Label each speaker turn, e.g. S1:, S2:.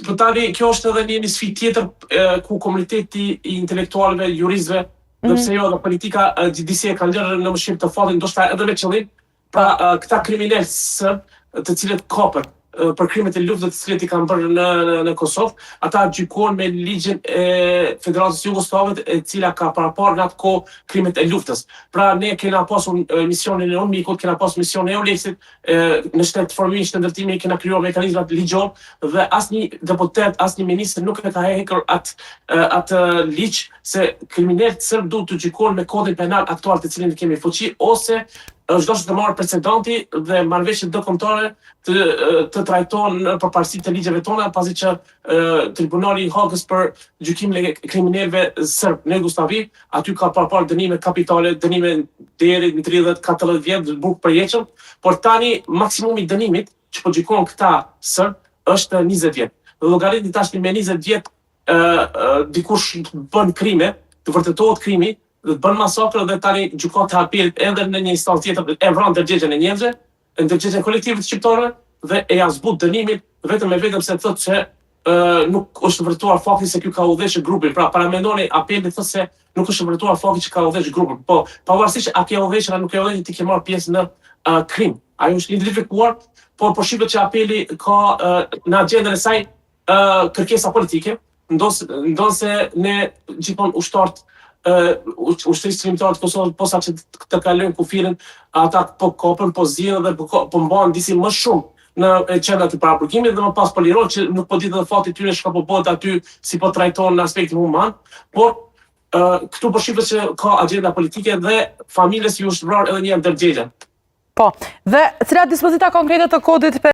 S1: për tani kjo është edhe një sfidë tjetër ku komuniteti i intelektualëve, juristëve, dhe pse jo, dhe politika disi e kanë lënë në mëshirë të fatin, ndoshta edhe me qëllim, pra këta kriminalë sërbë të cilët kapën për krimet e luftës të cilët i kanë bërë në Kosovë, ata gjykohen me ligjin e Federatës Jugoslave, e cila ka parapar në atë kohë krimet e luftës. Pra ne kena pasur misionin e UNMIK-ut, kena pasur misionin e EULEX-it, në shtetëformimin, shtetërtimin kena krijuar mekanizmat ligjor dhe asnjë deputet, asnjë ministër nuk e ka hekur atë ligj se kriminalët serb duhet të gjykohen me kodin penal aktual të cilin kemi fuqi ose çdo që të marrë precedenti dhe marrëveshjet ndërkombëtare të trajtohen në përparësi të ligjeve tona, pasi që Tribunali i Hagës për gjykimin e kriminalëve serb në Jugosllavi, aty ka parapar dënime kapitale, dënime deri në 30-40 vjet burg përjetshëm, por tani maksimumi i dënimit që po gjykohen këta serb është 20 vjet. Dhe llogaritni tash me 20 vjet dikush bën krime, të vërtetohet krimi, dhe të bën masakrë dhe tani gjykata e apelit edhe në një instancë tjetër e vran ndërgjegjen e njerëzve, ndërgjegjen kolektive të shqiptarëve dhe e ja zbut dënimin vetëm se thotë se nuk është vërtetuar fakti se ky ka udhëhequr grupin. Pra paramendoni apeli thotë se nuk është vërtetuar fakti që ka udhëhequr grupin. Po pavarësisht a ke udhëhequr apo nuk ke udhëhequr, ti ke marrë pjesë në krim. Ajo është identifikuar, por po shihet që apeli ka në agjendën e saj kërkesa politike, ndonse ne gjithmonë ushtarët ushtrisë kombëtare të Kosovës posa që të kalojnë kufirin, ata po kopën, po zgjidhen dhe po mbahen disi më shumë në qendra të parapërkimit dhe më pas po lirohen që nuk po ditë edhe fati tyre çka po bëhet aty, si po trajtohen në aspektin human, por këtu po shihet që ka agjenda politike dhe familjes ju është vrarë edhe një ndërgjegje.
S2: Po, dhe cilat dispozita konkrete të kodit